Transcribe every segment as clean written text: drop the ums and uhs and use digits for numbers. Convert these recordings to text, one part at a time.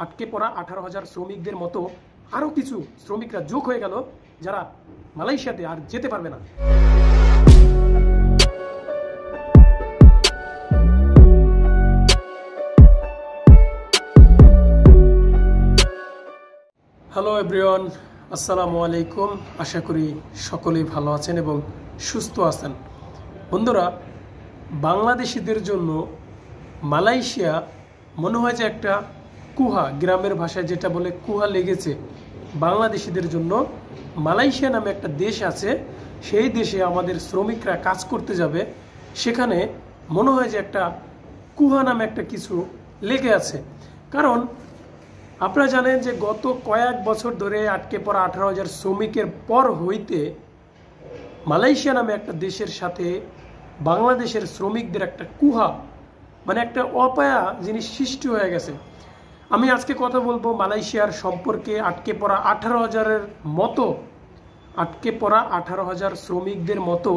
আটকে পড়া 18,000 শ্রমিকদের মতো আরও কিছু শ্রমিকরা যোগ হয়ে গেল, যারা মালয়েশিয়াতে আর যেতে পারবে না। হ্যালো এভরিওয়ান, আসসালামু আলাইকুম। আশা করি সকলেই ভালো আছেন এবং সুস্থ আছেন। বন্ধুরা, বাংলাদেশিদের জন্য মালয়েশিয়া মনে হয় যে একটা কুহা, গ্রামের ভাষায় যেটা বলে কুহা লেগেছে। বাংলাদেশিদের জন্য মালয়েশিয়া নামে একটা দেশ আছে, সেই দেশে আমাদের শ্রমিকরা কাজ করতে যাবে, সেখানে মনে হয় যে একটা কুহা নামে একটা কিছু লেগে আছে। কারণ আপনারা জানেন যে গত কয়েক বছর ধরে আটকে পড়া 18,000 শ্রমিকের পর হইতে মালয়েশিয়া নামে একটা দেশের সাথে বাংলাদেশের শ্রমিকদের একটা কুহা, মানে একটা অপায়া জিনিস সৃষ্টি হয়ে গেছে। আমি আজকে কথা বলবো মালয়েশিয়ার সম্পর্কে। আটকে পড়া 18,000 শ্রমিকদের মতো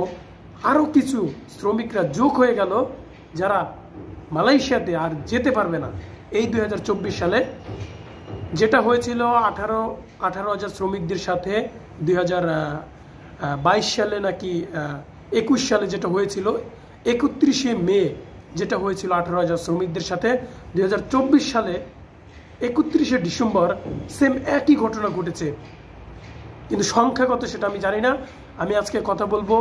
আরও কিছু শ্রমিকরা যোগ হয়ে গেল, যারা মালয়েশিয়াতে আর যেতে পারবে না। এই 2024 সালে যেটা হয়েছিল 18,000 শ্রমিকদের সাথে 2022 সালে নাকি 21 সালে যেটা হয়েছিল, 31শে মে যেটা হয়েছিল 18,000 শ্রমিকদের সাথে, 2024 সালে 31শে ডিসেম্বর সেম একই ঘটনা ঘটেছে। কিন্তু সংখ্যা কত সেটা আমি জানি না। আমি আজকে কথা বলবো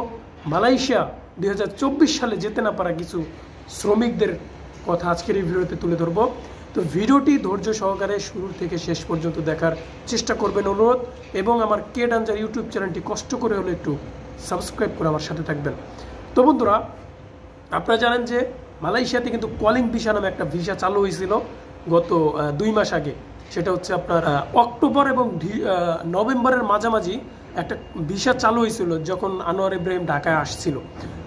মালয়েশিয়া 2024 সালে যেতে না পারা কিছু শ্রমিকদের কথা আজকের এই ভিডিওতে তুলে ধরবো। তো ভিডিওটি ধৈর্য সহকারে শুরু থেকে শেষ পর্যন্ত দেখার চেষ্টা করবেন অনুরোধ, এবং আমার কে ডাঞ্জার ইউটিউব চ্যানেলটি কষ্ট করে হলে একটু সাবস্ক্রাইব করে আমার সাথে থাকবেন। তো বন্ধুরা, আপনারা জানেন যে মালয়েশিয়াতে কিন্তু কলিং ভিসা নামে একটা ভিসা চালু হয়েছিল গত 2 মাস আগে। সেটা হচ্ছে আপনার অক্টোবর এবং নভেম্বরের মাঝামাঝি একটা ভিসা চালু হয়েছিল, যখন আনোয়ার ইব্রাহিম ঢাকায় আসছিল।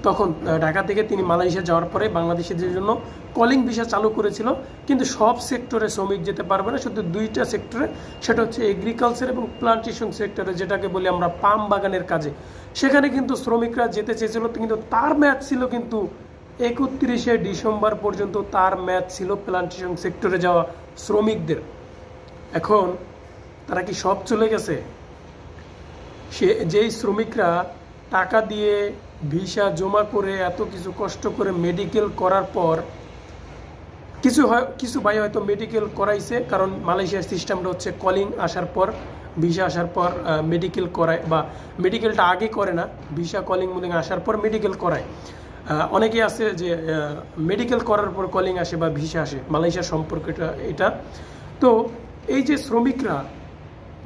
তখন ঢাকা থেকে তিনি মালয়েশিয়া যাওয়ার পরে বাংলাদেশিদের জন্য কলিং ভিসা চালু করেছিল। কিন্তু সব সেক্টরে শ্রমিক যেতে পারবে না, শুধু 2টা সেক্টরে, সেটা হচ্ছে এগ্রিকালচার এবং প্লান্টেশন সেক্টরে, যেটাকে বলি আমরা পাম বাগানের কাজে। সেখানে কিন্তু শ্রমিকরা যেতে চেয়েছিল, কিন্তু তার ম্যাচ ছিল কিন্তু 31শে ডিসেম্বর পর্যন্ত তার ম্যাচ ছিল প্লান্টেশন সেক্টরে যাওয়া শ্রমিকদের। এখন তারা কি সব চলে গেছে? যেই শ্রমিকরা টাকা দিয়ে ভিসা জমা করে এত কিছু কষ্ট করে মেডিকেল করার পর, কিছু ভাই হয়তো মেডিকেল করাইছে, কারণ মালয়েশিয়ার সিস্টেমটা হচ্ছে কলিং আসার পর, ভিসা আসার পর মেডিকেল করায়, বা মেডিকেলটা আগে করে না, ভিসা কলিং মুলিং আসার পর মেডিকেল করায়। অনেকে আছে যে মেডিকেল করার পর কলিং আসে বা ভিসা আসে। মালয়েশিয়ার সম্পর্কটা এটা। তো এই যে শ্রমিকরা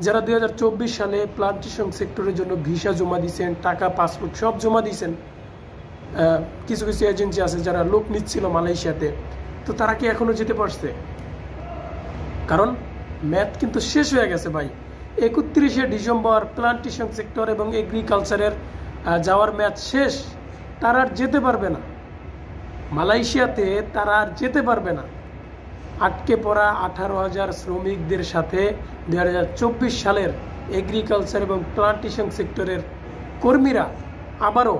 যারা 2024 সালে প্লান্টেশন সেক্টরের জন্য ভিসা জমা দিয়েছেন, টাকা পাসপোর্ট সব জমা দিয়েছেন, কিছু কিছু এজেন্সি আছে যারা লোক নিচ্ছিল মালয়েশিয়াতে, তো তারা কি এখনো যেতে পারছে? কারণ ম্যাথ কিন্তু শেষ হয়ে গেছে ভাই। 31শে ডিসেম্বর প্লান্টেশন সেক্টর এবং এগ্রিকালচারের যাওয়ার ম্যাচ শেষ। তারা আর যেতে পারবে না মালয়েশিয়াতে, তারা আর যেতে পারবে না। আটকে পড়া 18,000 শ্রমিকদের সাথে 2024 সালের এগ্রিকালচার এবং প্লান্টেশন সেক্টরের কর্মীরা আবারও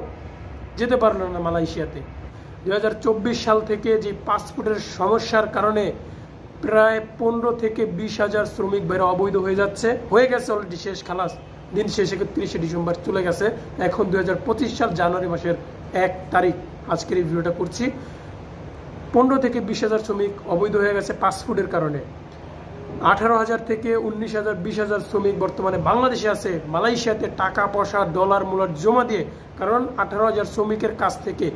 যেতে পারল না মালয়েশিয়াতে। 2024 সাল থেকে যে পাসপোর্টের সমস্যার কারণে প্রায় 15 থেকে 20,000 শ্রমিক বাইরে অবৈধ হয়ে গেছে অলরেডি, শেষ খালাস, দিন শেষে 31শে ডিসেম্বর চলে গেছে। এখন 2025 সাল জানুয়ারি মাসের 1 তারিখ আজকের এই ভিডিওটা করছি। 15 থেকে 20,000 শ্রমিক অবৈধ হয়ে গেছে পাসপোর্টের কারণে। 18,000 থেকে 19,000 20,000 শ্রমিক বর্তমানে বাংলাদেশে আছে, মালয়েশিয়াতে টাকা পয়সা ডলার মুলার জমা দিয়ে। কারণ 18,000 শ্রমিকের কাছ থেকে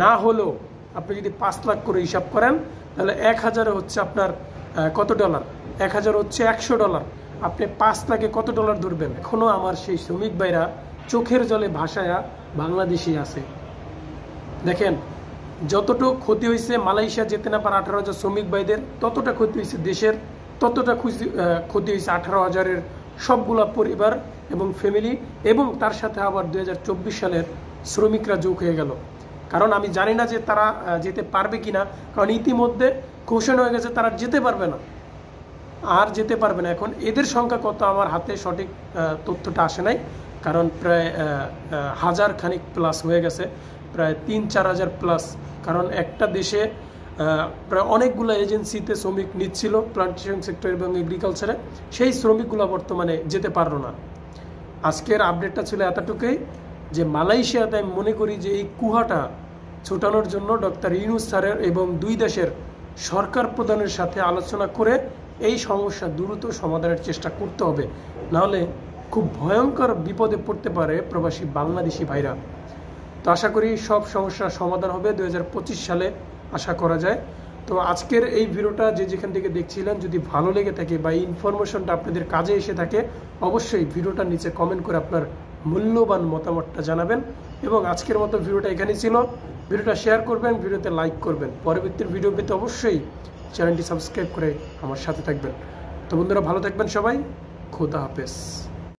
না হলেও আপনি যদি 5 লাখ করে হিসাব করেন, তাহলে 1,000 হচ্ছে আপনার কত ডলার? 1,000 হচ্ছে $100। আপনি 5 লাখে কত ডলার ধরবেন? এখনো আমার সেই শ্রমিক ভাইরা চোখের জলে ভাসায়া বাংলাদেশে আছে। দেখেন, যতটুকু ক্ষতি হয়েছে মালয়েশিয়া যেতে না পারা 18,000 শ্রমিক ভাইদের, ততটা ক্ষতি হয়েছে দেশের, ততটা ক্ষতি হয়েছে 18,000-এর সবগুলা পরিবার এবং ফ্যামিলি, এবং তার সাথে আবার 2024 সালের শ্রমিকরা যোগ হয়ে গেল। কারণ আমি জানি না যে তারা যেতে পারবে কিনা, কারণ ইতিমধ্যে ঘোষণা হয়ে গেছে তারা যেতে পারবে না, আর যেতে পারবে না। এখন এদের সংখ্যা কত আমার হাতে সঠিক তথ্যটা আসে নাই, কারণ প্রায় 1000 খানিক প্লাস হয়ে গেছে, প্রায় 3-4 হাজার প্লাস। কারণ একটা দেশে প্রায় অনেকগুলো এজেন্সিতে শ্রমিক নিচ্ছিল প্লান্টেশন সেক্টর এবং এগ্রিকালচারে, সেই শ্রমিকগুলো বর্তমানে যেতে পারলো না। আজকের আপডেটটা ছিল এতটুকুই যে মালয়েশিয়াতে আমি মনে করি যে এই কুহাটা ছোটানোর জন্য ডক্টর ইউনূস স্যারের এবং দুই দেশের সরকার প্রধানের সাথে আলোচনা করে এই সমস্যা দ্রুত সমাধানের চেষ্টা করতে হবে, নাহলে খুব ভয়ঙ্কর বিপদে পড়তে পারে প্রবাসী বাংলাদেশি ভাইরা। তো আশা করি সব সমস্যার সমাধান হবে 2025 সালে, আশা করা যায়। তো আজকের এই ভিডিওটা যে যেখান থেকে দেখছিলেন, যদি ভালো লেগে থাকে বা এই ইনফরমেশনটা আপনাদের কাজে এসে থাকে, অবশ্যই ভিডিওটার নিচে কমেন্ট করে আপনার মূল্যবান মতামতটা জানাবেন। এবং আজকের মতো ভিডিওটা এখানেই ছিল। ভিডিওটা শেয়ার করবেন, ভিডিওতে লাইক করবেন। পরবর্তী ভিডিও পেতে অবশ্যই চ্যানেলটি সাবস্ক্রাইব করে আমার সাথে থাকবেন। তো বন্ধুরা, ভালো থাকবেন সবাই। খোদা হাফেজ।